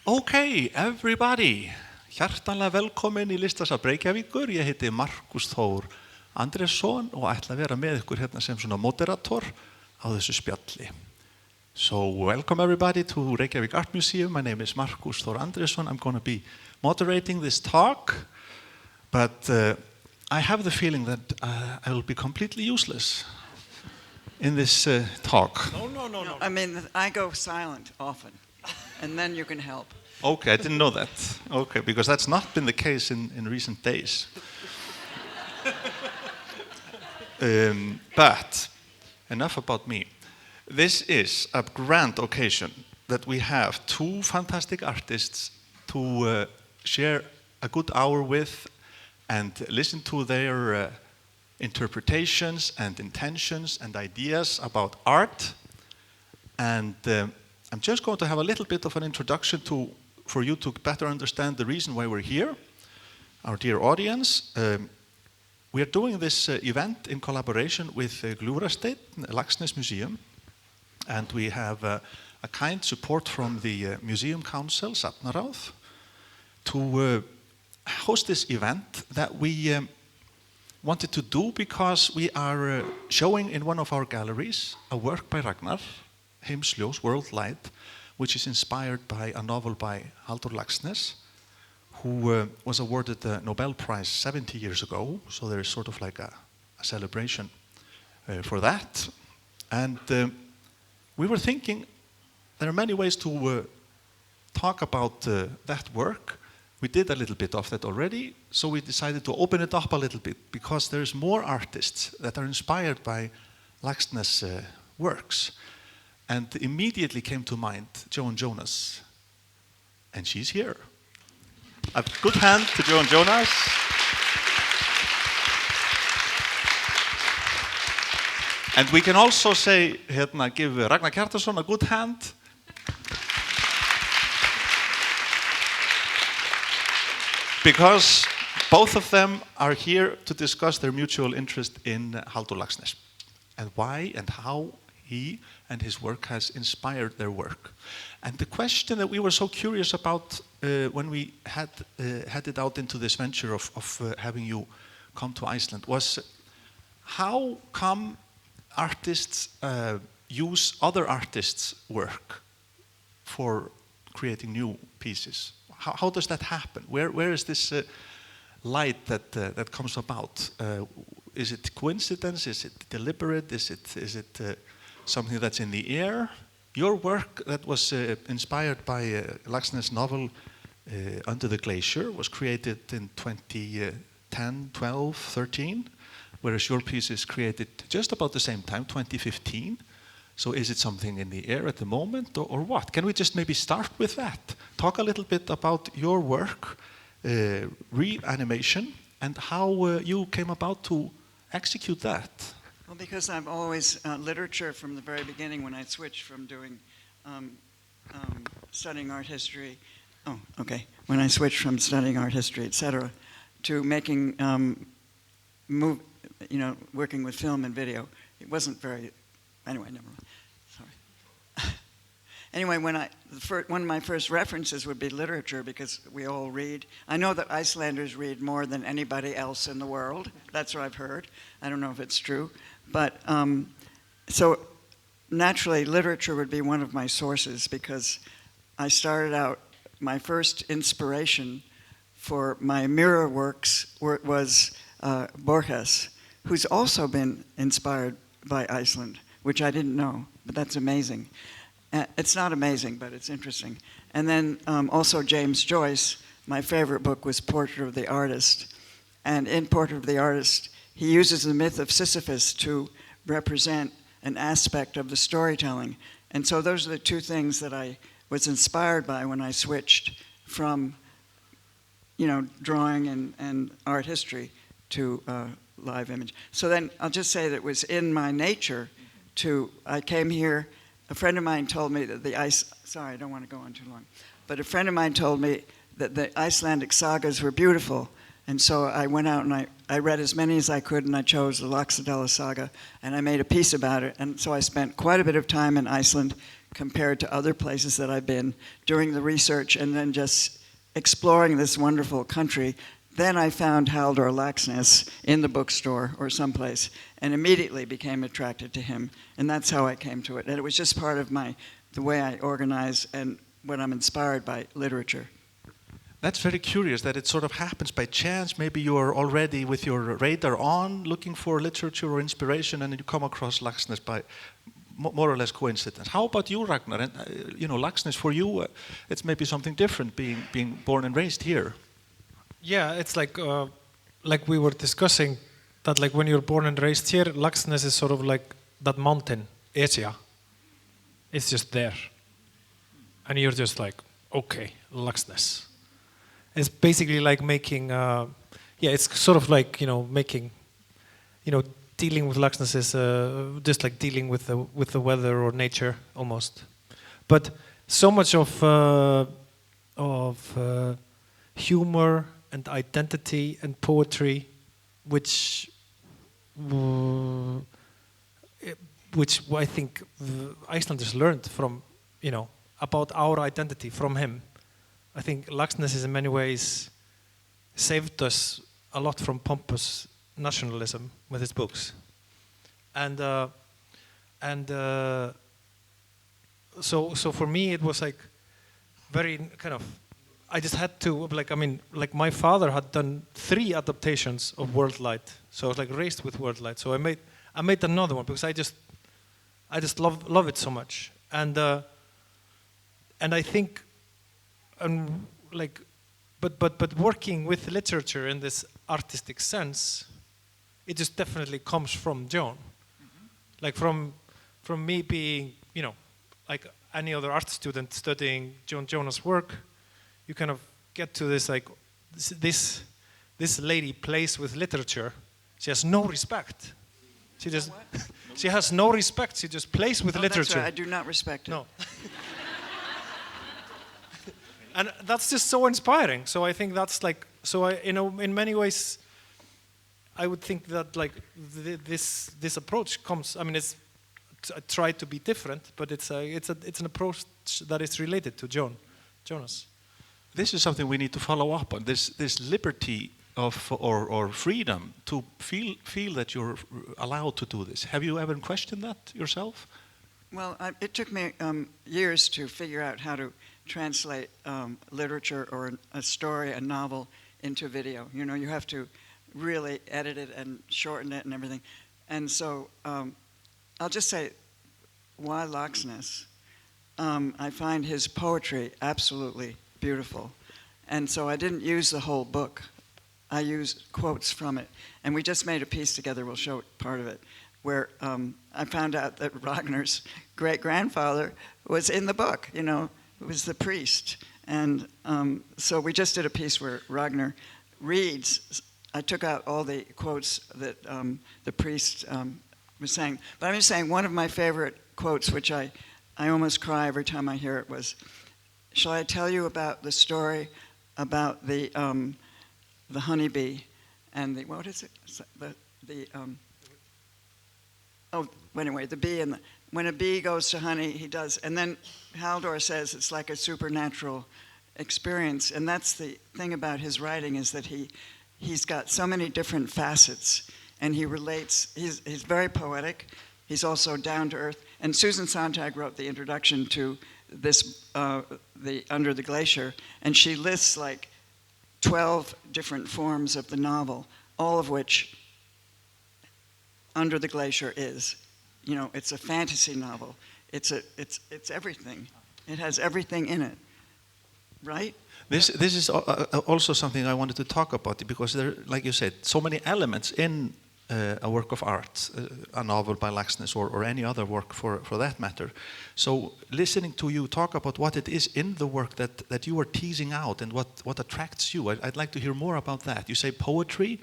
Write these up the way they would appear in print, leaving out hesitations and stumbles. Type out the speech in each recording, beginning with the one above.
Okay, everybody. Hjartanlega velkomin í Listasafn Reykjavíkur. Ég heiti Markús Þór Andrésson og ætla að vera með ykkur hérna sem svona moderator á þessu spjalli. So, welcome everybody to Reykjavík Art Museum. My name is Markús Þór Andrésson. I'm going to be moderating this talk, but I have the feeling that I will be completely useless in this talk. No. I mean, I go silent often, and then you can help. Okay, I didn't know that. Okay, because that's not been the case in recent days. But enough about me. This is a grand occasion that we have two fantastic artists to share a good hour with and listen to their interpretations and intentions and ideas about art. And I'm just going to have a little bit of an introduction for you to better understand the reason why we're here, our dear audience. We are doing this event in collaboration with Gljúfrasteinn, Laxness Museum, and we have a kind support from the Museum Council, Safnaráð, to host this event that we wanted to do because we are showing in one of our galleries a work by Ragnar, Worldlight, which is inspired by a novel by Halldór Laxness, who was awarded the Nobel Prize 70 years ago. So there is sort of like a celebration for that. And we were thinking there are many ways to talk about that work. We did a little bit of that already, so we decided to open it up a little bit because there's more artists that are inspired by Laxness' works. And immediately came to mind Joan Jonas, and she's here. A good hand to Joan Jonas. And we can also say, give Ragnar Kjartansson a good hand. Because both of them are here to discuss their mutual interest in Halldór Laxness and why and how he and his work has inspired their work. And the question that we were so curious about when we headed out into this venture of having you come to Iceland was how come artists use other artists' work for creating new pieces? How does that happen? Where is this light that comes about? Is it coincidence? Is it deliberate? Is it something that's in the air? Your work that was inspired by Laxness' novel Under the Glacier was created in 2010, 12, 13, whereas your piece is created just about the same time, 2015. So is it something in the air at the moment or what? Can we just maybe start with that? Talk a little bit about your work, reanimation, and how you came about to execute that. Well, because I've always, literature from the very beginning when I switched from doing, studying art history, when I switched from studying art history, etc., to making, working with film and video, it wasn't very, anyway, never mind, sorry. Anyway, one of my first references would be literature because we all read. I know that Icelanders read more than anybody else in the world. That's what I've heard. I don't know if it's true. But so naturally, literature would be one of my sources because I started out, my first inspiration for my mirror works was Borges, who's also been inspired by Iceland, which I didn't know, but that's amazing. It's not amazing, but it's interesting. And then also James Joyce, my favorite book was Portrait of the Artist. And in Portrait of the Artist, he uses the myth of Sisyphus to represent an aspect of the storytelling. And so those are the two things that I was inspired by when I switched from, drawing and art history to live image. So then I'll just say that it was in my nature I came here, a friend of mine told me that sorry, I don't want to go on too long, but a friend of mine told me that the Icelandic sagas were beautiful. And so I went out and I read as many as I could, and I chose the Laxdæla saga, and I made a piece about it. And so I spent quite a bit of time in Iceland compared to other places that I've been, doing the research and then just exploring this wonderful country. Then I found Halldór Laxness in the bookstore or someplace and immediately became attracted to him. And that's how I came to it. And it was just part of the way I organize and when I'm inspired by literature. That's very curious that it sort of happens by chance. Maybe you are already with your radar on looking for literature or inspiration and you come across Laxness by more or less coincidence. How about you, Ragnar? And, Laxness, for you, it's maybe something different being born and raised here. Yeah, it's like we were discussing that like when you're born and raised here, Laxness is sort of like that mountain, Asia. It's just there. And you're just like, okay, Laxness. It's basically like making, it's sort of like, making, dealing with Laxness is just like dealing with the weather or nature almost. But so much of humor and identity and poetry, which I think Icelanders learned from, about our identity from him. I think Laxness is in many ways saved us a lot from pompous nationalism with his books. So for me it was like very kind of, I just had to, like my father had done 3 adaptations of Worldlight, so I was like raised with Worldlight. So I made another one because I just love it so much, and I think, but working with literature in this artistic sense, it just definitely comes from Joan, like from me being, like any other art student studying Joan Jonas' work. You kind of get to this like this lady plays with literature. She has no respect. She just she has no respect. She just plays with literature. That's right. I do not respect it. No. And that's just so inspiring. So I think that's like, in many ways, I would think that like this approach comes. I mean, I try to be different, but it's an approach that is related to Jonas. This is something we need to follow up on. This liberty of or freedom to feel that you're allowed to do this. Have you ever questioned that yourself? Well, it took me years to figure out how to translate literature or a story, a novel, into video. You have to really edit it and shorten it and everything. And so I'll just say, why Laxness? I find his poetry absolutely beautiful. And so I didn't use the whole book. I used quotes from it. And we just made a piece together, we'll show part of it, where I found out that Ragnar's great-grandfather was in the book, was the priest. And so we just did a piece where Ragnar reads. I took out all the quotes that the priest was saying. But I'm just saying one of my favorite quotes, which I almost cry every time I hear it, was, shall I tell you about the story about the honeybee and the, what is it? The bee, and when a bee goes to honey, he does. And then Halldór says it's like a supernatural experience. And that's the thing about his writing, is that he's got so many different facets, and he relates. He's very poetic. He's also down to earth. And Susan Sontag wrote the introduction to this, the Under the Glacier, and she lists like 12 different forms of the novel, all of which Under the Glacier is. It's a fantasy novel. It's everything. It has everything in it, right? This is also something I wanted to talk about, because there, like you said, so many elements in a work of art, a novel by Laxness or any other work for that matter. So listening to you talk about what it is in the work that you are teasing out and what attracts you, I'd like to hear more about that. You say poetry,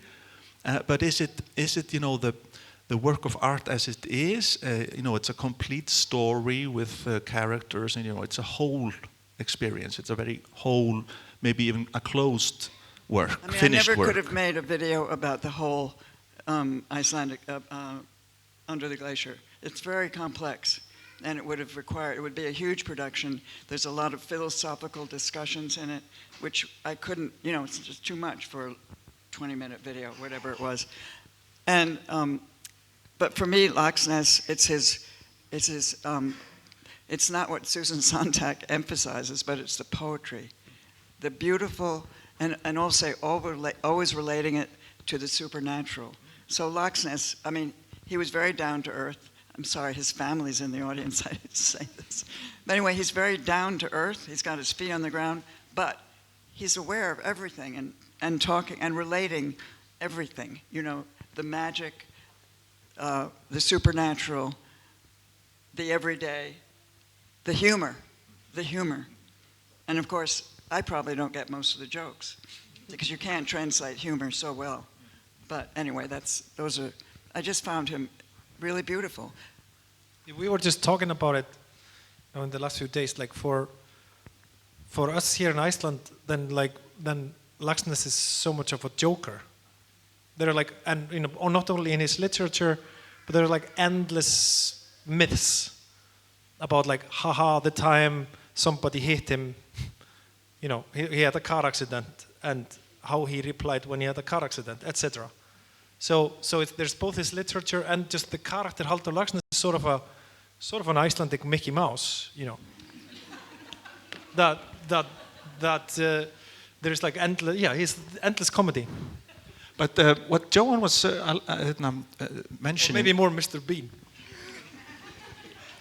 but is it the work of art as it is? It's a complete story with characters, and it's a whole experience. It's a very whole, maybe even a closed work, finished work. I never could have made a video about the whole Icelandic Under the Glacier. It's very complex. and it would be a huge production. There's a lot of philosophical discussions in it, which I couldn't, it's just too much for a 20-minute video, whatever it was. And, but for me, Laxness, it's not what Susan Sontag emphasizes, but it's the poetry, the beautiful, and also always relating it to the supernatural. So Laxness, I mean, he was very down to earth. I'm sorry, his family's in the audience, I didn't say this. But anyway, he's very down to earth. He's got his feet on the ground, but he's aware of everything and talking and relating everything, the magic, the supernatural, the everyday, the humor. And of course, I probably don't get most of the jokes because you can't translate humor so well. But anyway, I just found him really beautiful. We were just talking about it in the last few days. Like for us here in Iceland, then Laxness is so much of a joker. They're like, and not only in his literature, but there are like endless myths about like, haha, the time somebody hit him. He had a car accident, and how he replied when he had a car accident, etc. So there's both his literature and just the character Halldór Laxness is sort of an Icelandic Mickey Mouse, that there's like he's endless comedy. But what Joan was mentioning, or maybe more Mr. Bean.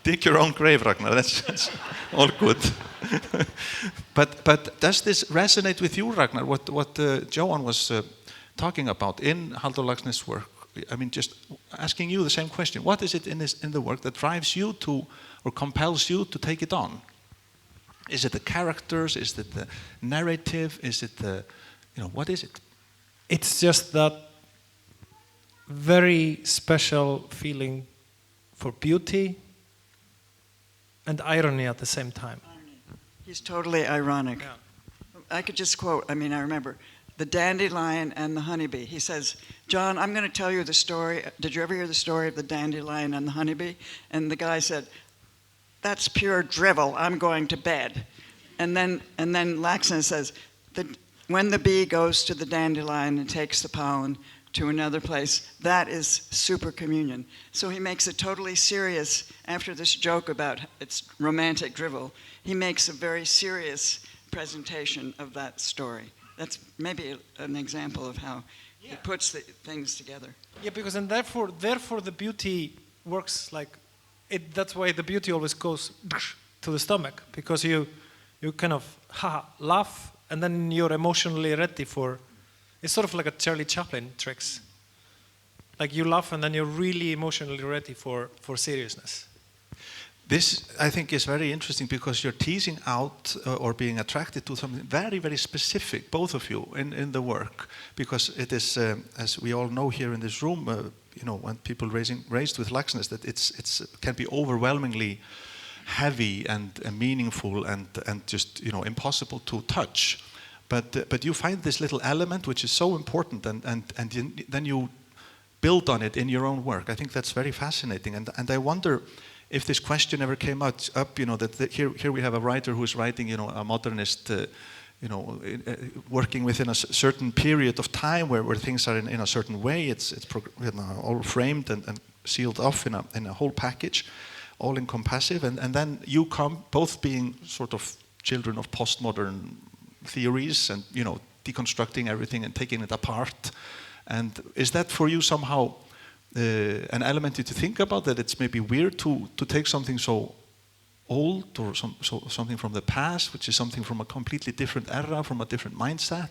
Dig your own grave, Ragnar. That's all good. But does this resonate with you, Ragnar? What Joan was talking about in Halldór Laxness' work? I mean, just asking you the same question. What is it in the work that drives you to, or compels you to take it on? Is it the characters? Is it the narrative? Is it the, what is it? It's just that very special feeling for beauty and irony at the same time. He's totally ironic. Yeah. I could just quote, I remember, the dandelion and the honeybee. He says, John, I'm going to tell you the story. Did you ever hear the story of the dandelion and the honeybee? And the guy said, that's pure drivel. I'm going to bed. And then Laxness says, when the bee goes to the dandelion and takes the pollen to another place, that is supercommunion. So he makes it totally serious after this joke about its romantic drivel. He makes a very serious presentation of that story. That's maybe an example of how he puts the things together. Yeah, because and therefore the beauty works like it. That's why the beauty always goes to the stomach, because you kind of laugh and then you're emotionally ready for. It's sort of like a Charlie Chaplin tricks. Like you laugh and then you're really emotionally ready for seriousness. This, I think, is very interesting because you're teasing out or being attracted to something very, very specific, both of you, in the work. Because it is, as we all know here in this room, when people raised with Laxness, that it can be overwhelmingly heavy and meaningful and just impossible to touch. But you find this little element which is so important, and then you build on it in your own work. I think that's very fascinating, and I wonder if this question ever came up, that here we have a writer who is writing, a modernist, working within a certain period of time where things are in a certain way. It's all framed and sealed off in a whole package, all encompassive, and then you come, both being sort of children of postmodern theories and deconstructing everything and taking it apart. And is that for you somehow an element to think about, that it's maybe weird to take something so old or something from the past, which is something from a completely different era, from a different mindset?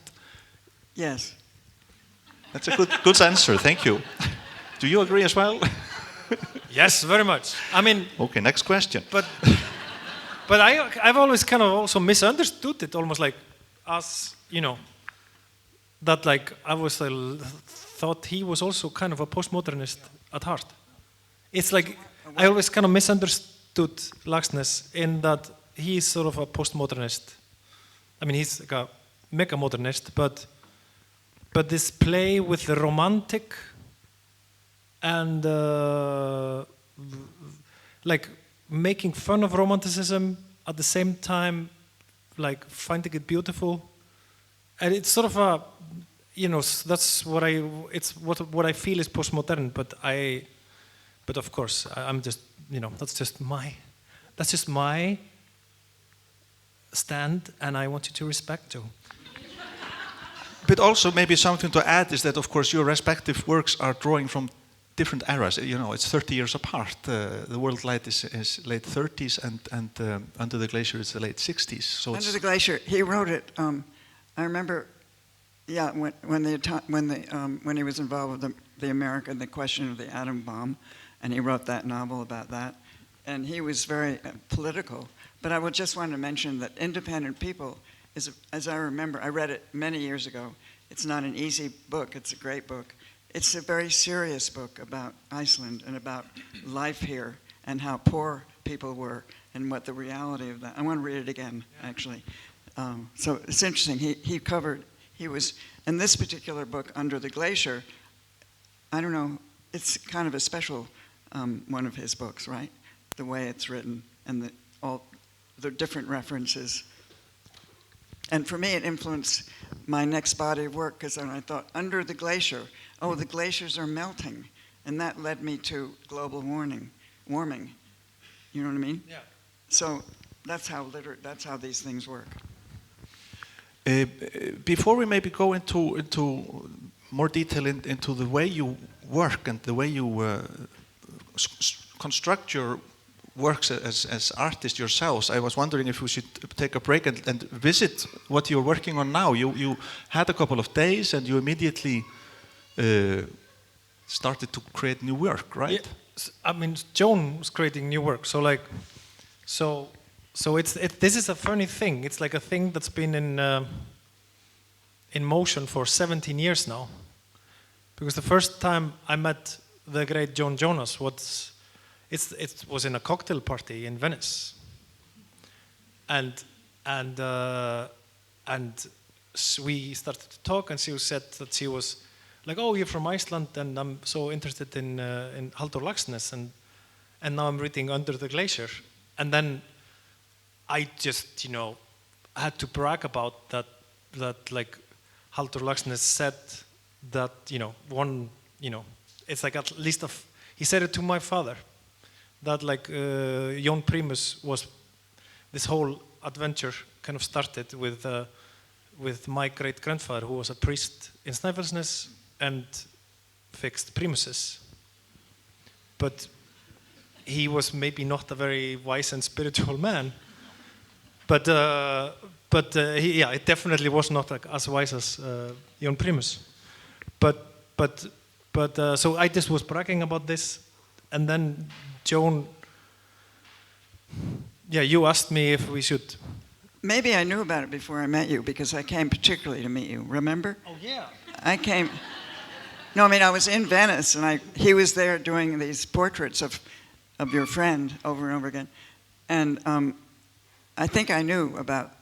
Yes. That's a good answer. Thank you. Do you agree as well? Yes, very much. Okay, next question. But I've always kind of also misunderstood it, almost like as that like I was thought he was also kind of a postmodernist at heart. It's like I always kind of misunderstood Laxness in that he's sort of a postmodernist. He's like a mega modernist, but this play with the romantic and like making fun of romanticism at the same time, like finding it beautiful, and it's sort of a, that's what what I feel is postmodern. But of course, I'm just, that's just my stand, and I want you to respect too. But also maybe something to add is that, of course, your respective works are drawing from different eras. It's 30 years apart. The Worldlight is late 30s, and Under the Glacier is the late 60s. So Under the Glacier, he wrote it. I remember, when he was involved with the question of the atom bomb, and he wrote that novel about that, and he was very political. But I would just want to mention that Independent People is, as I remember, I read it many years ago. It's not an easy book. It's a great book. It's a very serious book about Iceland and about life here and how poor people were and what the reality of that. I want to read it again, actually. So it's interesting. He was, in this particular book, Under the Glacier, I don't know, it's kind of a special one of his books, right? The way it's written and all the different references. And for me, it influenced my next body of work, because I thought, Under the Glacier, the glaciers are melting. And that led me to global warming. You know what I mean? Yeah. So that's how these things work. Before we maybe go into more detail into the way you work and the way you construct your works as artists yourselves, I was wondering if we should take a break and visit what you're working on now. You had a couple of days and you immediately started to create new work, right? Yeah. I mean, Joan was creating new work. So this is a funny thing. It's like a thing that's been in motion for 17 years now. Because the first time I met the great Joan Jonas it was in a cocktail party in Venice, and we started to talk, and she said that she was like, "Oh, you're from Iceland, and I'm so interested in Halldór Laxness, and now I'm reading Under the Glacier," and then I just had to brag about that like Halldór Laxness said that it's like at least he said it to my father. That like Jón Primus was, this whole adventure kind of started with my great grandfather, who was a priest in Snæfellsnes and fixed primuses. But he was maybe not a very wise and spiritual man. But it definitely was not as wise as Jón Primus. So I just was bragging about this, and then Joan, you asked me if we should. Maybe I knew about it before I met you, because I came particularly to meet you, remember? Oh, yeah. I came. No, I mean, I was in Venice, and he was there doing these portraits of your friend over and over again. And I think I knew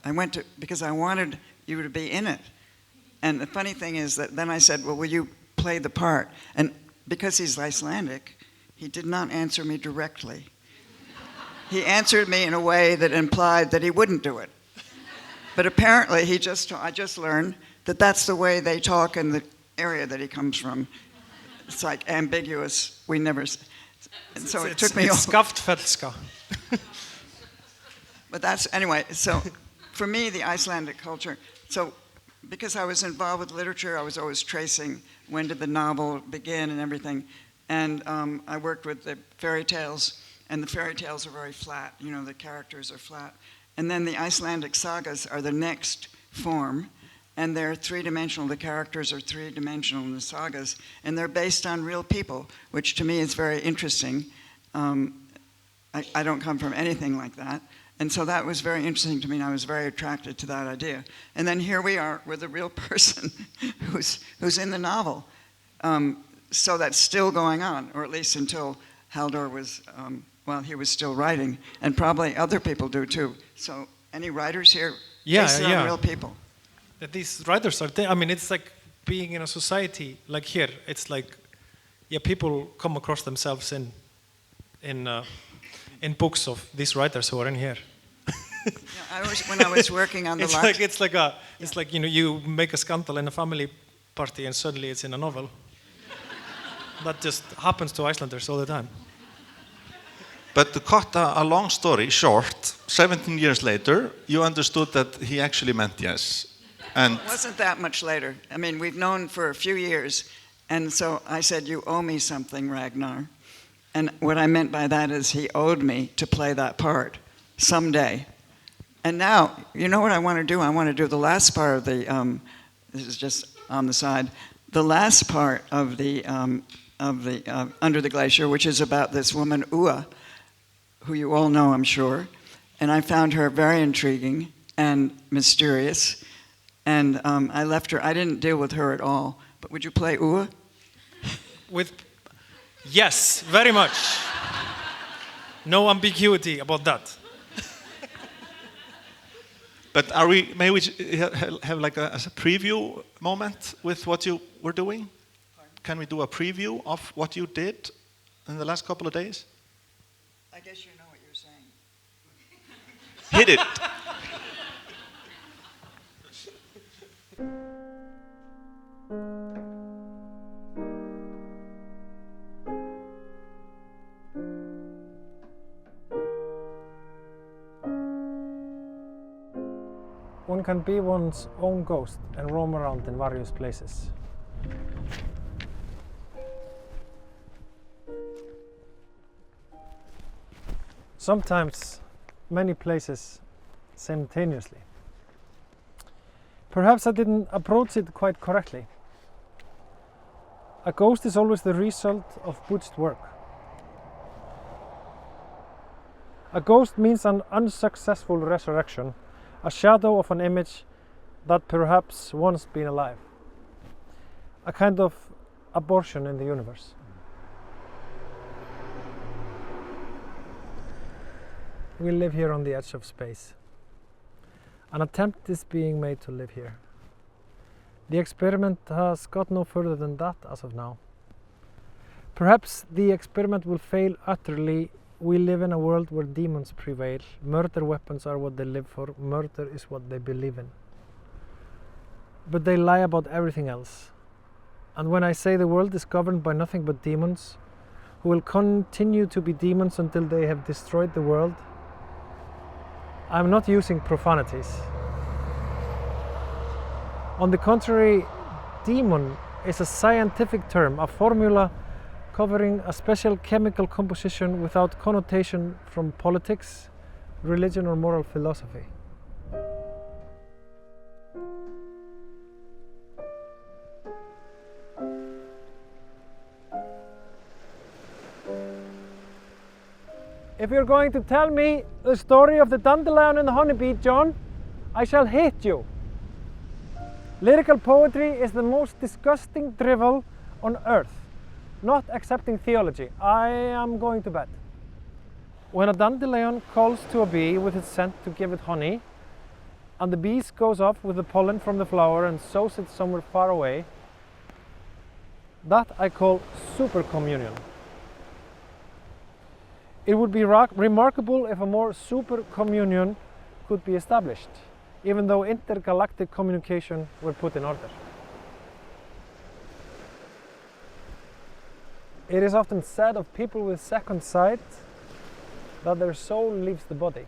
I went to, because I wanted you to be in it. And the funny thing is that then I said, well, will you play the part? And because he's Icelandic, he did not answer me directly. He answered me in a way that implied that he wouldn't do it. But apparently I just learned that that's the way they talk in the area that he comes from. It's like ambiguous. We never, and so it took me. It's skaftfelska. But anyway, so for me, the Icelandic culture, so because I was involved with literature, I was always tracing when did the novel begin and everything. And I worked with the fairy tales, and the fairy tales are very flat. The characters are flat. And then the Icelandic sagas are the next form, and they're three-dimensional. The characters are three-dimensional in the sagas, and they're based on real people, which to me is very interesting. I don't come from anything like that. And so that was very interesting to me, and I was very attracted to that idea. And then here we are with a real person who's in the novel. So that's still going on, or at least until Halldór was, he was still writing, and probably other people do too. So any writers here? Based on real people. These writers are, I mean, it's like being in a society like here. It's like, people come across themselves in in books of these writers who are in here. When I was working on the it's like you make a scandal in a family party and suddenly it's in a novel. That just happens to Icelanders all the time. But to cut a long story short, 17 years later, you understood that he actually meant yes. And it wasn't that much later. I mean, we've known for a few years, and so I said, "You owe me something, Ragnar." And what I meant by that is he owed me to play that part someday. And now, you know what I want to do? I want to do the last part of the, this is just on the side, the last part of the Under the Glacier, which is about this woman, Ua, who you all know, I'm sure. And I found her very intriguing and mysterious. And I left her, I didn't deal with her at all. But would you play Ua? Yes, very much. No ambiguity about that. But may we have like a preview moment with what you were doing? Pardon? Can we do a preview of what you did in the last couple of days? I guess you know what you're saying. Hit it. One can be one's own ghost and roam around in various places. Sometimes many places simultaneously. Perhaps I didn't approach it quite correctly. A ghost is always the result of botched work. A ghost means an unsuccessful resurrection, a shadow of an image that perhaps once been alive. A kind of abortion in the universe. We live here on the edge of space. An attempt is being made to live here. The experiment has got no further than that as of now. Perhaps the experiment will fail utterly. We live in a world where demons prevail. Murder weapons are what they live for. Murder is what they believe in. But they lie about everything else. And when I say the world is governed by nothing but demons, who will continue to be demons until they have destroyed the world, I'm not using profanities. On the contrary, demon is a scientific term, a formula covering a special chemical composition without connotation from politics, religion or moral philosophy. If you're going to tell me the story of the dandelion and the honeybee, John, I shall hate you. Lyrical poetry is the most disgusting drivel on earth, not accepting theology. I am going to bed. When a dandelion calls to a bee with its scent to give it honey, and the bee goes off with the pollen from the flower and sows it somewhere far away, that I call super communion. It would be remarkable if a more super communion could be established, even though intergalactic communication were put in order. It is often said of people with second sight that their soul leaves the body.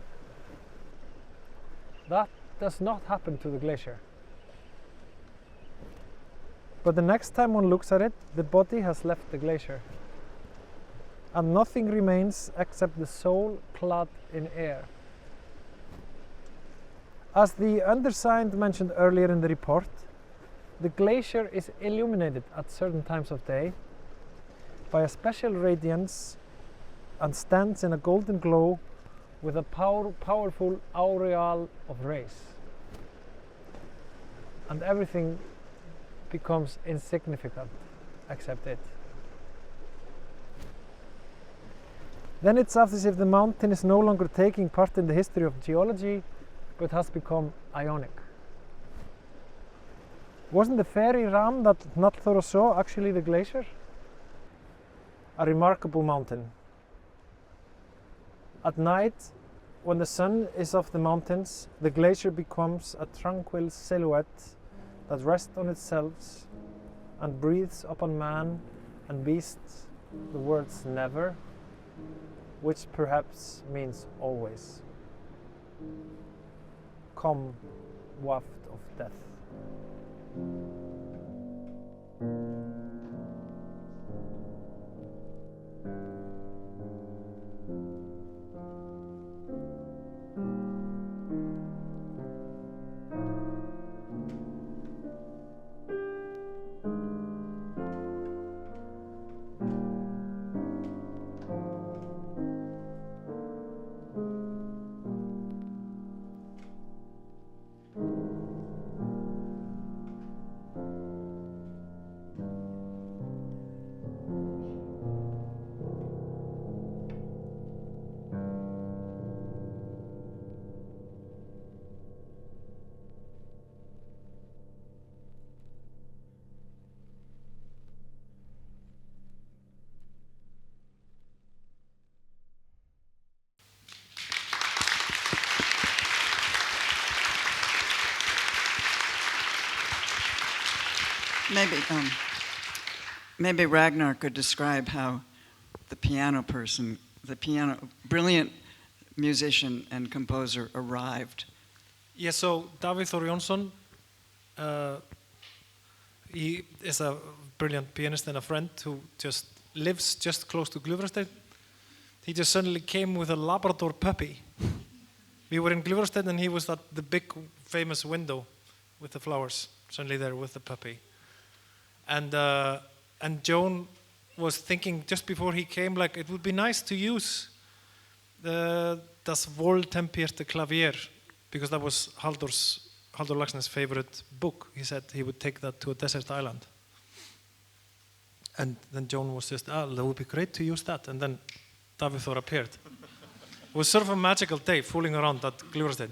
That does not happen to the glacier. But the next time one looks at it, the body has left the glacier. And nothing remains except the soul clad in air. As the undersigned mentioned earlier in the report, the glacier is illuminated at certain times of day by a special radiance and stands in a golden glow with a powerful aureole of rays. And everything becomes insignificant except it. Then it's as if the mountain is no longer taking part in the history of geology, but has become ionic. Wasn't the fairy ram that Halldór saw actually the glacier? A remarkable mountain. At night, when the sun is off the mountains, the glacier becomes a tranquil silhouette that rests on itself and breathes upon man and beast the words never, which perhaps means always. Come, waft of death. Maybe Ragnar could describe how the brilliant musician and composer arrived. Yeah, so Davíð Þór Jónsson, he is a brilliant pianist and a friend who just lives just close to Gljúfrasteinn. He just suddenly came with a Labrador puppy. We were in Gljúfrasteinn and he was at the big famous window with the flowers, suddenly there with the puppy. And Joan was thinking just before he came, like, it would be nice to use Das wohltempierte Klavier, because that was Halldór Laxness' favorite book. He said he would take that to a desert island. And then Joan was just, that would be great to use that. And then Davíð Þór appeared. It was sort of a magical day, fooling around at Gljúfrasteinn.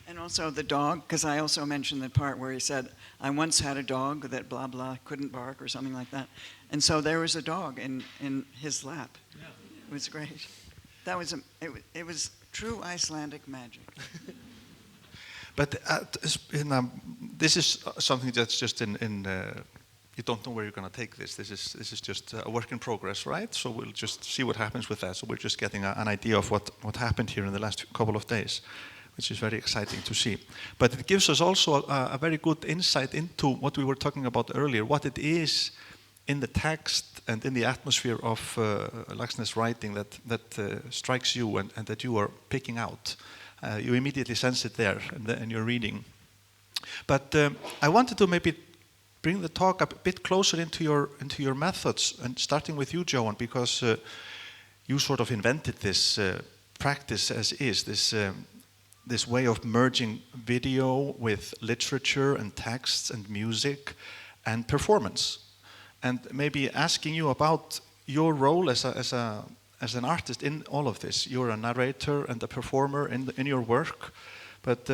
And also the dog, because I also mentioned the part where he said, I once had a dog that blah, blah, couldn't bark or something like that. And so there was a dog in his lap. Yeah. It was great. That was it was true Icelandic magic. But this is something that's just you don't know where you're going to take this. This is just a work in progress, right? So we'll just see what happens with that. So we're just getting an idea of what happened here in the last couple of days, which is very exciting to see. But it gives us also a very good insight into what we were talking about earlier, what it is in the text and in the atmosphere of Laxness writing that strikes you and that you are picking out. You immediately sense it there in your reading. But I wanted to maybe bring the talk a bit closer into your methods, and starting with you, Joan, because you sort of invented this practice as is, this way of merging video with literature and texts and music and performance. And maybe asking you about your role as an artist in all of this. You're a narrator and a performer in your work, but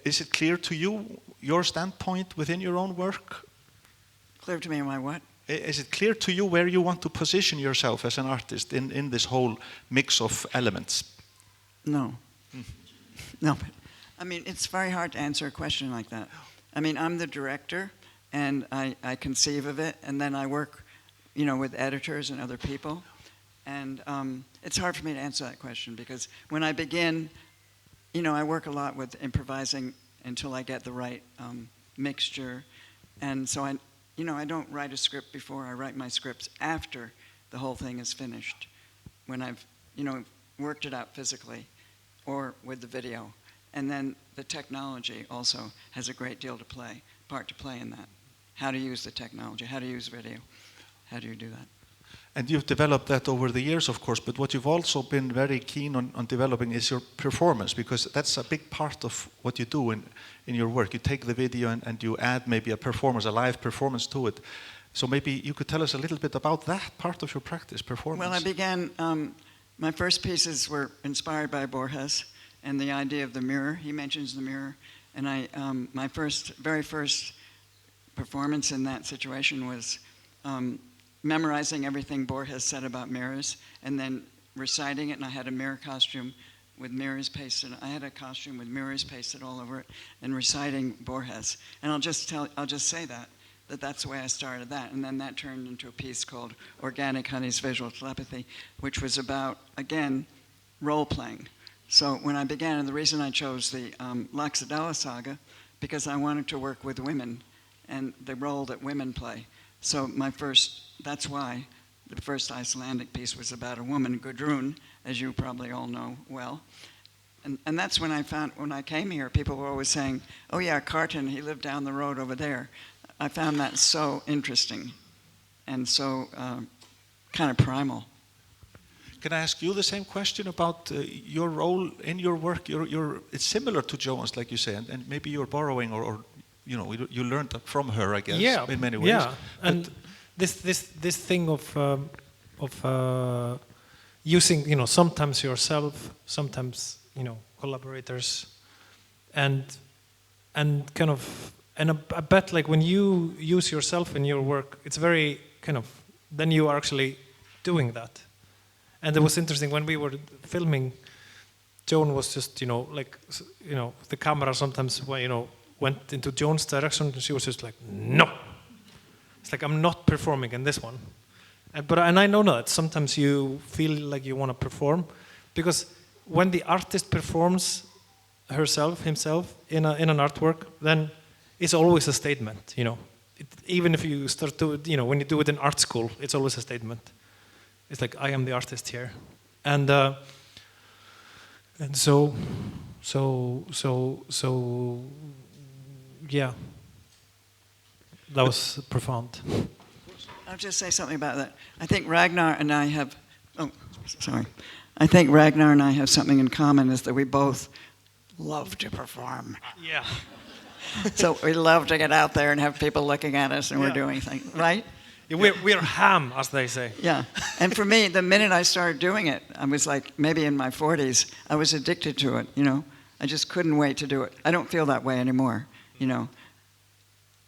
is it clear to you, your standpoint within your own work? Clear to me my what? Is it clear to you where you want to position yourself as an artist in this whole mix of elements? No. No, but I mean, it's very hard to answer a question like that. I mean, I'm the director, and I conceive of it, and then I work, with editors and other people. And it's hard for me to answer that question, because when I begin, I work a lot with improvising until I get the right mixture. And so I don't write a script before. I write my scripts after the whole thing is finished, when I've, worked it out physically or with the video. And then the technology also has a great deal part to play in that. How to use the technology, how to use video, how do you do that? And you've developed that over the years, of course, but what you've also been very keen on developing is your performance, because that's a big part of what you do in your work. You take the video and you add maybe a live performance to it. So maybe you could tell us a little bit about that part of your practice, performance. Well, I began, my first pieces were inspired by Borges and the idea of the mirror. He mentions the mirror. And my very first performance in that situation was memorizing everything Borges said about mirrors, and then reciting it, and I had a mirror costume with mirrors pasted. I had a costume with mirrors pasted all over it, and reciting Borges. And I'll just say that's the way I started that. And then that turned into a piece called Organic Honey's Visual Telepathy, which was about, again, role-playing. So when I began, and the reason I chose the Laxadala saga, because I wanted to work with women and the role that women play. So that's why the first Icelandic piece was about a woman, Gudrun, as you probably all know well. And that's when I came here, people were always saying, oh yeah, Kjartan, he lived down the road over there. I found that so interesting and so kind of primal. Can I ask you the same question about your role in your work? It's similar to Joan's, like you say, and maybe you're borrowing or you learned from her, I guess, in many ways. Yeah, and this thing of using, sometimes yourself, sometimes, collaborators, and kind of, and I bet like when you use yourself in your work, it's very kind of, then you are actually doing that. And it was interesting when we were filming, Joan was just, the camera sometimes, went into Joan's direction, and she was just like, no. It's like, I'm not performing in this one. And I know that sometimes you feel like you want to perform, because when the artist performs himself in an artwork, then it's always a statement, even if you start to, when you do it in art school, it's always a statement. It's like, I am the artist here. And so, yeah, that was profound. I'll just say something about that. I think Ragnar and I have something in common, is that we both love to perform. Yeah. So we love to get out there and have people looking at us and we're doing things, right? We're ham, as they say. Yeah. And for me, the minute I started doing it, I was like, maybe in my 40s, I was addicted to it, I just couldn't wait to do it. I don't feel that way anymore,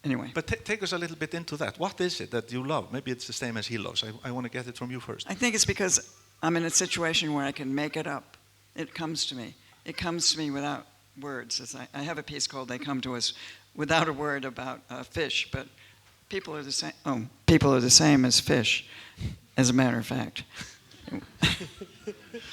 Anyway. But take us a little bit into that. What is it that you love? Maybe it's the same as he loves. I want to get it from you first. I think it's because I'm in a situation where I can make it up. It comes to me. It comes to me without words. I have a piece called They Come to Us Without a Word about fish, but people are the same. Oh, people are the same as fish, as a matter of fact.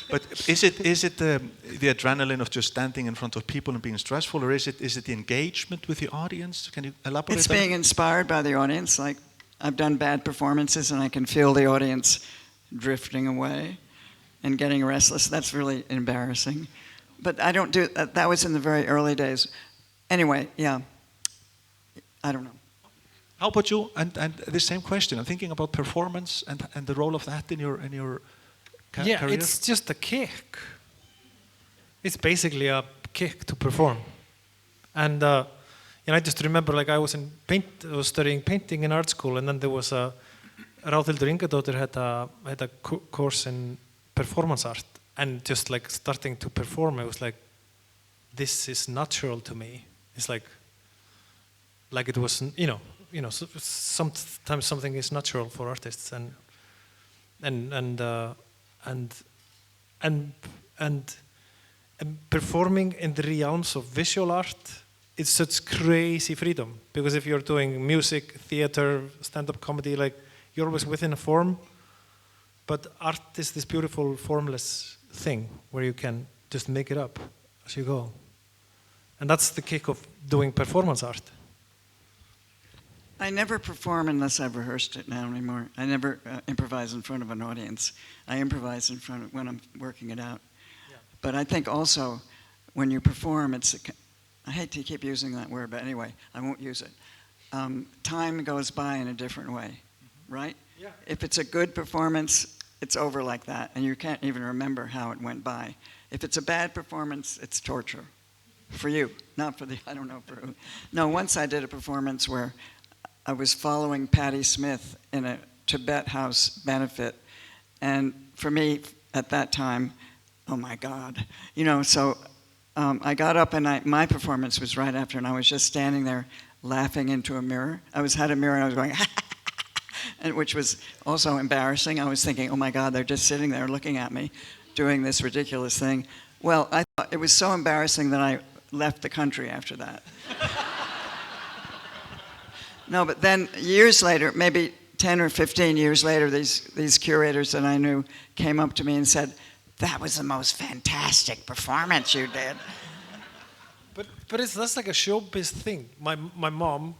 But is it the adrenaline of just standing in front of people and being stressful, or is it the engagement with the audience? Can you elaborate? It's being inspired by the audience. Like, I've done bad performances and I can feel the audience drifting away and getting restless. That's really embarrassing. But I don't do that. That was in the very early days. Anyway, yeah. I don't know. How about you? And the same question. I'm thinking about performance and the role of that in your career. Yeah, it's just a kick. It's basically a kick to perform. And I just remember, like, I was studying painting in art school, and then there was Ráðhildur Ingadóttir had a course in performance art, and just like starting to perform, it was like, this is natural to me. It's like it was, sometimes something is natural for artists, and performing in the realms of visual art, it's such crazy freedom, because if you're doing music, theater, stand-up comedy, like, you're always within a form, but art is this beautiful formless thing where you can just make it up as you go. And that's the kick of doing performance art. I never perform unless I've rehearsed it now anymore. I never improvise in front of an audience. I improvise when I'm working it out. Yeah. But I think also when you perform, I hate to keep using that word, but anyway, I won't use it. Time goes by in a different way, right? Yeah. If it's a good performance, it's over like that, and you can't even remember how it went by. If it's a bad performance, it's torture. For you, not for I don't know for who. No, once I did a performance where I was following Patti Smith in a Tibet house benefit, and for me at that time, oh my God, so I got up and my performance was right after, and I was just standing there laughing into a mirror. I had a mirror and I was going, and which was also embarrassing. I was thinking, oh my God, they're just sitting there looking at me doing this ridiculous thing. Well, I thought it was so embarrassing that I left the country after that. No, but then years later, maybe 10 or 15 years later, these curators that I knew came up to me and said, that was the most fantastic performance you did. But that's like a showbiz thing. My mom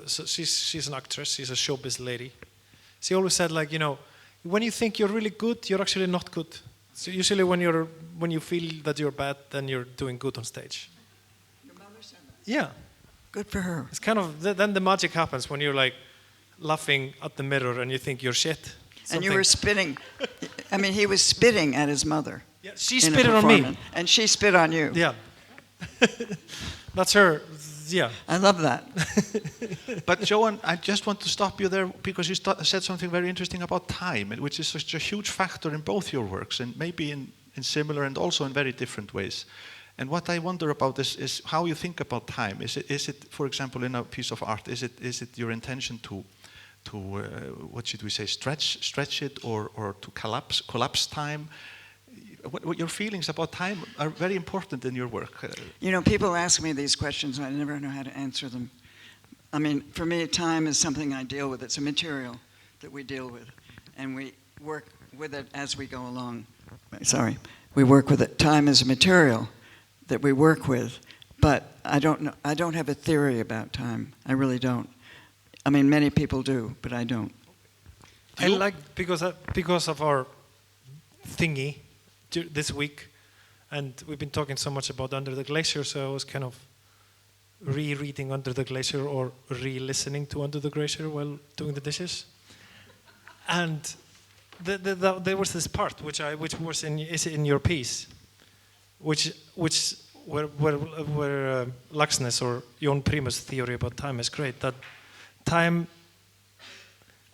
she's an actress. She's a showbiz lady. She always said, like, you know, when you think you're really good, you're actually not good. So usually when you feel that you're bad, then you're doing good on stage. Your mother said that? Yeah. Good for her. It's kind of then the magic happens when you're like laughing at the mirror and you think you're shit. And you were spitting. I mean, he was spitting at his mother. Yeah, she spit on me. And she spit on you. Yeah. That's her. Yeah. I love that. But Joan, I just want to stop you there because you said something very interesting about time, which is such a huge factor in both your works, and maybe in similar and also in very different ways. And what I wonder about is how you think about time. Is it, for example, in a piece of art, is it your intention to what should we say, stretch it or to collapse time? What your feelings about time are very important in your work. You know, people ask me these questions and I never know how to answer them. I mean, for me, time is something I deal with. It's a material that we deal with, and we work with it as we go along. Sorry, we work with it. Time is a material that we work with, but I don't know. I don't have a theory about time. I really don't. I mean, many people do, but I don't. I like because of our thingy this week, and we've been talking so much about Under the Glacier, so I was kind of rereading Under the Glacier or re-listening to Under the Glacier while doing the dishes. And there was this part which was in your piece, where Laxness or Jón Primus' theory about time is great. That time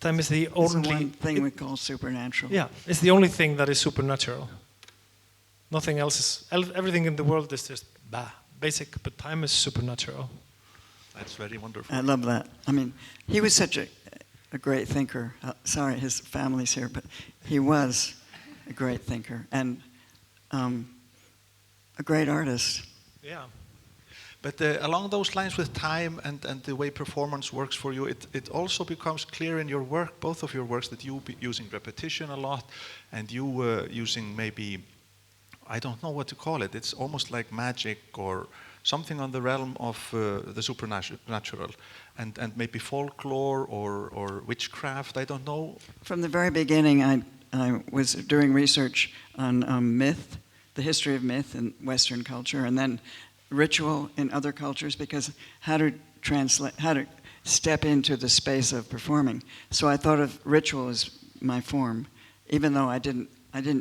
is the only one thing we call supernatural. Yeah, it's the only thing that is supernatural. Nothing else is. Everything in the world is just basic, but time is supernatural. That's very wonderful. I love that. I mean, he was such a great thinker. Sorry, his family's here, but he was a great thinker and a great artist. Yeah. But along those lines with time and the way performance works for you, it also becomes clear in your work, both of your works, that you be using repetition a lot and you using maybe, I don't know what to call it, it's almost like magic or something on the realm of the supernatural and maybe folklore or witchcraft, I don't know. From the very beginning, I was doing research on myth, the history of myth in Western culture, and then ritual in other cultures, because how to step into the space of performing. So I thought of ritual as my form, even though I didn't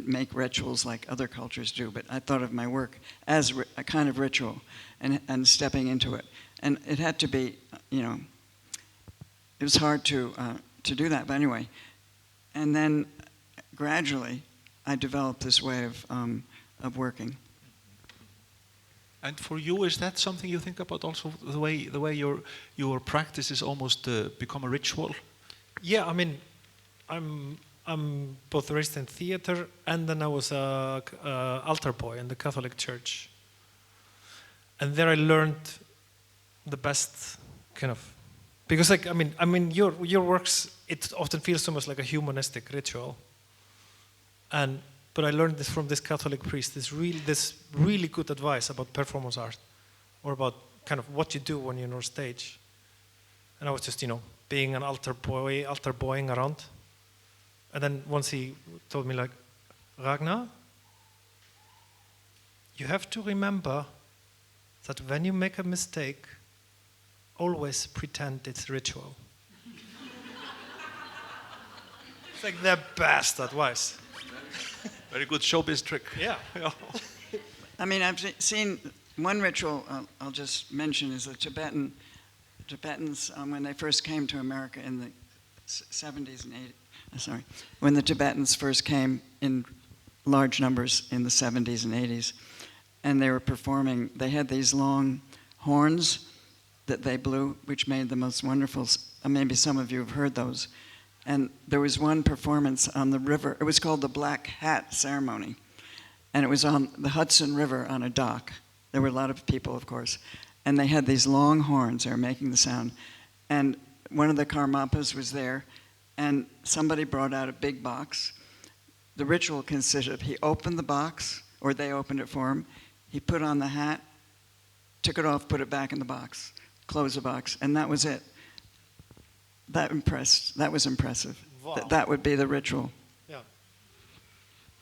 make rituals like other cultures do, but I thought of my work as a kind of ritual and stepping into it. And it had to be, you know, it was hard to do that, but anyway. And then gradually I developed this way of working. And for you, is that something you think about also, the way your practice is almost become a ritual? Yeah, I mean, I'm both raised in theater and then I was a altar boy in the Catholic Church, and there I learned the best kind of, because like I mean your works, it often feels so much like a humanistic ritual, but I learned this from this Catholic priest, this really good advice about performance art, or about kind of what you do when you're on stage. And I was just, you know, being an altar boying around. And then once he told me, like, Ragnar, you have to remember that when you make a mistake, always pretend it's ritual. It's like the best advice. Very good showbiz trick. Yeah. I mean, I've seen one ritual I'll just mention is the Tibetans when they first came to America in the 70s and 80s. Sorry, when the Tibetans first came in large numbers in the 70s and 80s, and they were performing. They had these long horns that they blew, which made the most wonderful. Maybe some of you have heard those. And there was one performance on the river. It was called the Black Hat Ceremony. And it was on the Hudson River on a dock. There were a lot of people, of course. And they had these long horns. They were making the sound. And one of the Karmapas was there. And somebody brought out a big box. The ritual consisted of he opened the box, or they opened it for him. He put on the hat, took it off, put it back in the box, closed the box, and that was it. That was impressive. Wow. That would be the ritual. Yeah.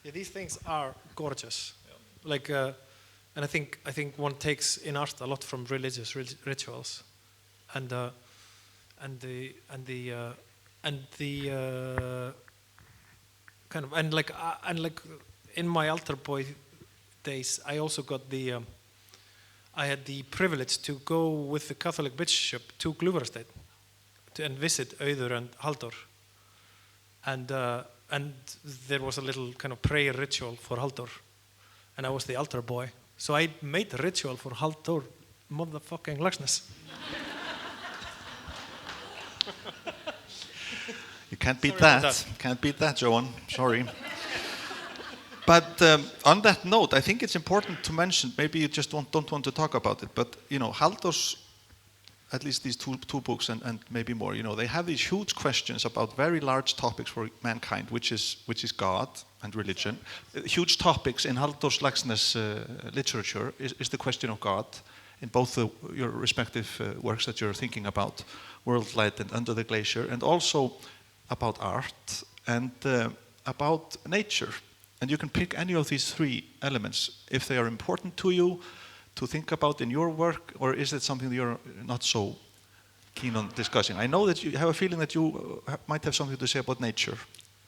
Yeah, these things are gorgeous. Yeah. Like, and I think one takes in art a lot from religious rituals, and the kind of and like in my altar boy days, I also got I had the privilege to go with the Catholic bishop to Gljúfrasteinn and visit Auður and Halldór, and there was a little kind of prayer ritual for Halldór, and I was the altar boy, so I made a ritual for Halldór motherfucking Laxness. You can't beat that. Can't beat that, Joan. Sorry. But on that note, I think it's important to mention, maybe you just don't want to talk about it, but Halldór's, at least these two books and maybe more, they have these huge questions about very large topics for mankind, which is God and religion. Huge topics in Halldór Laxness literature is the question of God in both your respective works that you're thinking about, Worldlight and Under the Glacier, and also about art and about nature. And you can pick any of these three elements if they are important to you to think about in your work, or is it something that you're not so keen on discussing? I know that you have a feeling that you might have something to say about nature.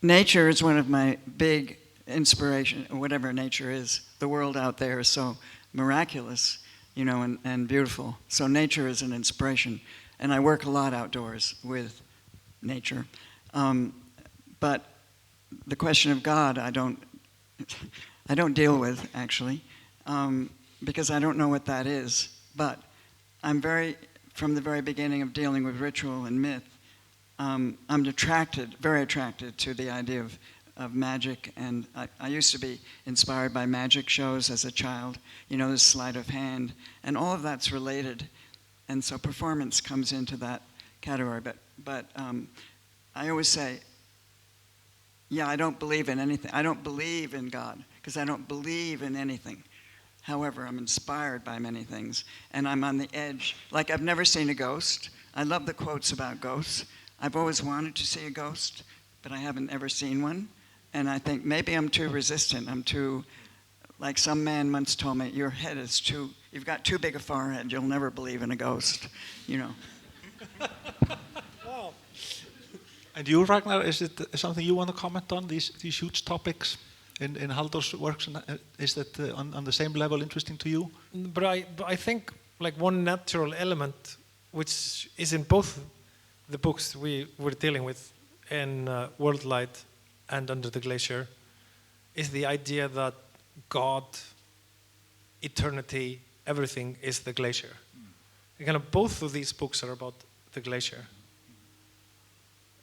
Nature is one of my big inspiration, whatever nature is. The world out there is so miraculous, and beautiful. So nature is an inspiration. And I work a lot outdoors with nature. But the question of God, I don't deal with, actually, because I don't know what that is. But I'm from the very beginning of dealing with ritual and myth, I'm very attracted to the idea of magic. And I used to be inspired by magic shows as a child, the sleight of hand. And all of that's related. And so performance comes into that category. But I always say, I don't believe in anything. I don't believe in God because I don't believe in anything. However, I'm inspired by many things, and I'm on the edge. Like, I've never seen a ghost. I love the quotes about ghosts. I've always wanted to see a ghost, but I haven't ever seen one. And I think maybe I'm too resistant. Like some man once told me, you've got too big a forehead. You'll never believe in a ghost, Wow. And you, Ragnar, is it something you want to comment on, these huge topics in Halldór's works? Is that on the same level interesting to you? But I think like one natural element, which is in both the books we were dealing with, in Worldlight and Under the Glacier, is the idea that God, eternity, everything is the glacier. And kind of both of these books are about the glacier.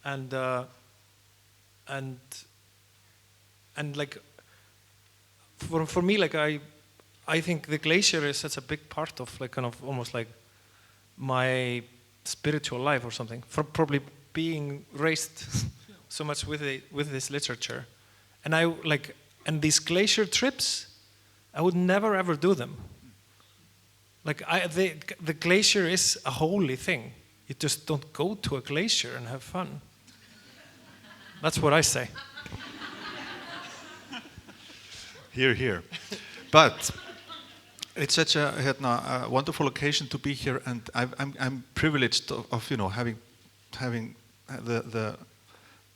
And like for me, like I think the glacier is such a big part of like kind of almost like my spiritual life or something. For probably being raised so much with this literature, and these glacier trips, I would never ever do them. Like the glacier is a holy thing. You just don't go to a glacier and have fun. That's what I say. Hear, hear. But it's such a wonderful occasion to be here, and I'm privileged of having the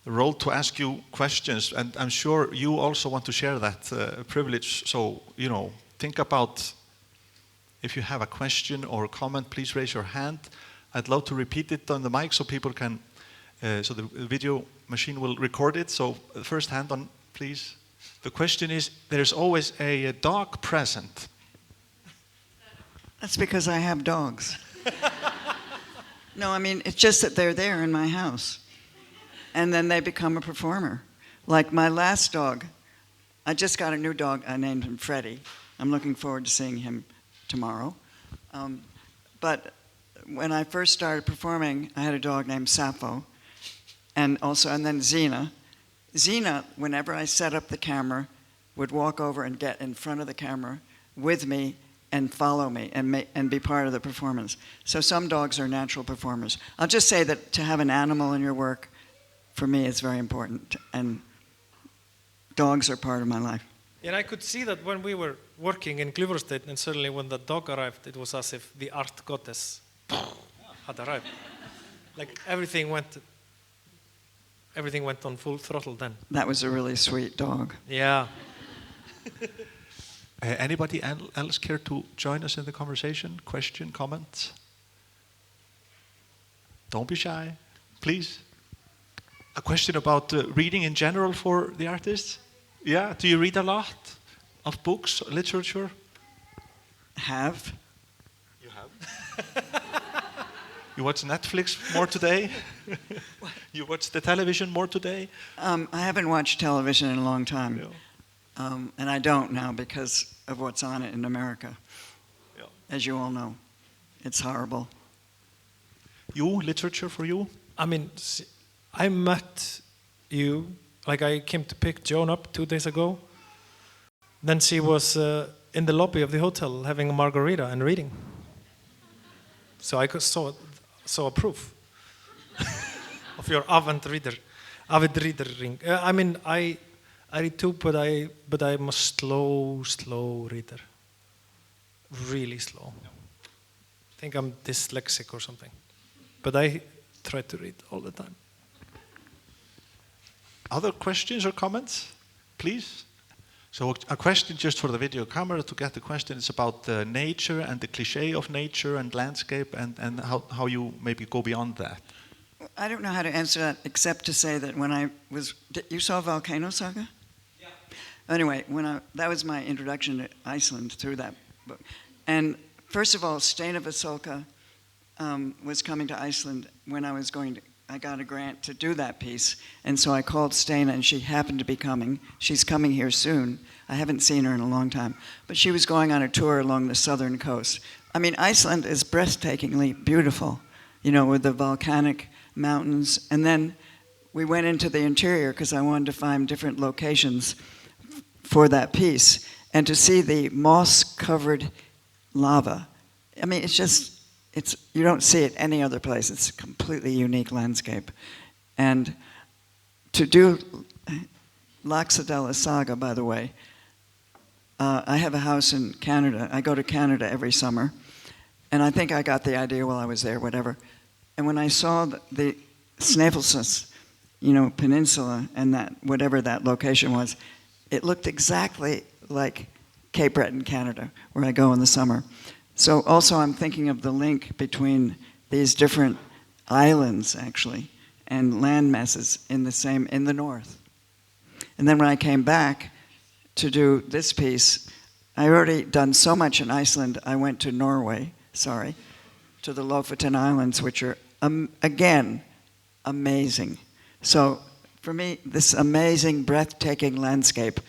role to ask you questions, and I'm sure you also want to share that privilege. So think about if you have a question or a comment, please raise your hand. I'd love to repeat it on the mic so people can. So the video machine will record it. So first hand on, please. The question is, there's always a dog present. That's because I have dogs. No, I mean, it's just that they're there in my house. and then they become a performer. Like my last dog, I just got a new dog. I named him Freddie. I'm looking forward to seeing him tomorrow. But when I first started performing, I had a dog named Sappho, and then Zena. Zena, whenever I set up the camera, would walk over and get in front of the camera with me and follow me and be part of the performance. So some dogs are natural performers. I'll just say that to have an animal in your work, for me, is very important, and dogs are part of my life. And I could see that when we were working in Gljúfrasteinn, and suddenly when the dog arrived, it was as if the art goddess had arrived. Like everything went on full throttle then. That was a really sweet dog. Yeah. Anybody else care to join us in the conversation? Question, comment? Don't be shy, please. A question about reading in general for the artists? Yeah, do you read a lot of books, literature? Have. You have? You watch Netflix more today? You watch the television more today? I haven't watched television in a long time. Yeah. And I don't now because of what's on it in America. Yeah. As you all know, it's horrible. You, literature for you? I mean, I met you, like I came to pick Joan up 2 days ago. Then she was in the lobby of the hotel having a margarita and reading. So I saw a proof of your avid reading. I mean, I read too, but I'm a slow reader. Really slow. I think I'm dyslexic or something. But I try to read all the time. Other questions or comments, please? So a question just for the video camera to get the question is about nature and the cliché of nature and landscape and how you maybe go beyond that. I don't know how to answer that except to say that when I was... You saw Volcano Saga? Yeah. Anyway, that was my introduction to Iceland through that book. And first of all, Steina Vasulka was coming to Iceland when I got a grant to do that piece, and so I called Steina, and she happened to be coming. She's coming here soon. I haven't seen her in a long time, but she was going on a tour along the southern coast. I mean, Iceland is breathtakingly beautiful, with the volcanic mountains. And then we went into the interior because I wanted to find different locations for that piece, and to see the moss-covered lava. I mean, you don't see it any other place. It's a completely unique landscape. And to do Laxadela Saga, by the way, I have a house in Canada. I go to Canada every summer. And I think I got the idea while I was there, whatever. And when I saw the Snæfellsnes, peninsula and whatever that location was, it looked exactly like Cape Breton, Canada, where I go in the summer. So also I'm thinking of the link between these different islands, actually, and land masses in the north. And then when I came back to do this piece, I already done so much in Iceland, I went to Norway, to the Lofoten Islands, which are, again, amazing. So for me, this amazing, breathtaking landscape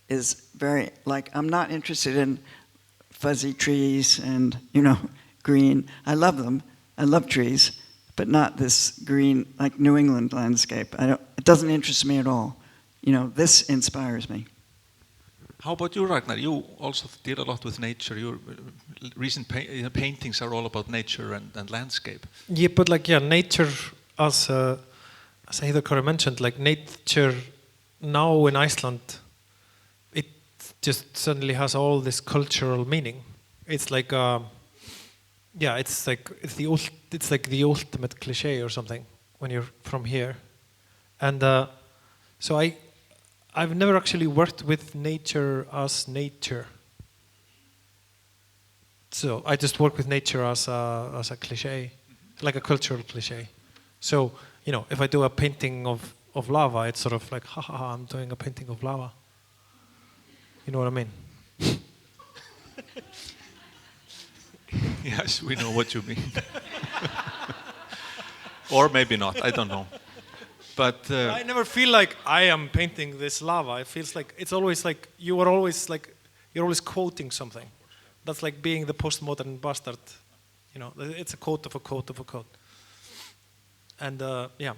is very, I'm not interested in fuzzy trees and, green. I love them. I love trees, but not this green, like New England landscape. It doesn't interest me at all. This inspires me. How about you, Ragnar? You also deal a lot with nature. Your recent paintings are all about nature and landscape. Yeah, but nature, as Heiðar Kári mentioned, nature now in Iceland, it just suddenly has all this cultural meaning. It's like, it's like the ultimate cliché or something when you're from here, and so I've never actually worked with nature as nature. So I just work with nature as a cliché, like a cultural cliché. So if I do a painting of lava, it's sort of like, ha, I'm doing a painting of lava. You know what I mean? Yes, we know what you mean. Or maybe not, I don't know. But I never feel like I am painting this lava. It feels like it's always like you're always quoting something. That's like being the postmodern bastard. You know, it's a quote of a quote of a quote. And yeah.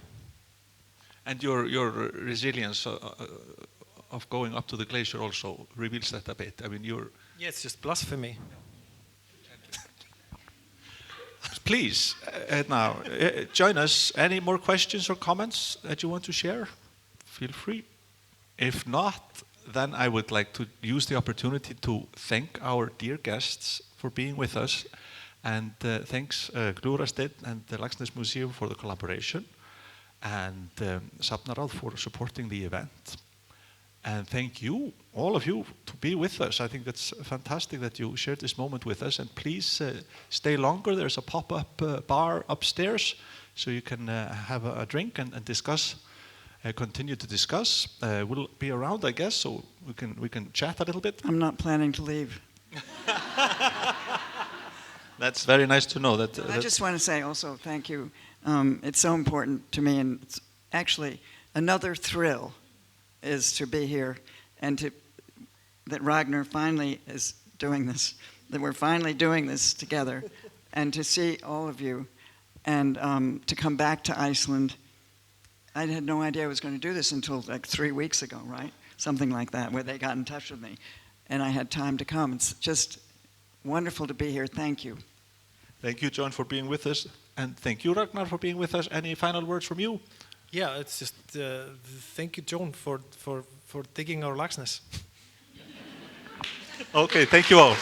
And your resilience of going up to the glacier also reveals that a bit. I mean, yeah, it's just blasphemy. Please, now, join us. Any more questions or comments that you want to share? Feel free. If not, then I would like to use the opportunity to thank our dear guests for being with us. And thanks Gljúfrasteinn and the Laxness Museum for the collaboration. And Safnaráð for supporting the event. And thank you, all of you, to be with us. I think that's fantastic that you shared this moment with us. And please stay longer. There's a pop-up bar upstairs, so you can have a drink and discuss, continue to discuss. We'll be around, I guess, so we can chat a little bit. I'm not planning to leave. That's very nice to know. I just want to say also thank you. It's so important to me, and it's actually another thrill is to be here and that Ragnar finally is doing this, that we're finally doing this together, and to see all of you, and to come back to Iceland. I had no idea I was going to do this until like 3 weeks ago, right? Something like that, where they got in touch with me, and I had time to come. It's just wonderful to be here. Thank you. Thank you, John, for being with us, and thank you, Ragnar, for being with us. Any final words from you? Yeah, it's just thank you, Joan, for digging our laxness. Okay, thank you all.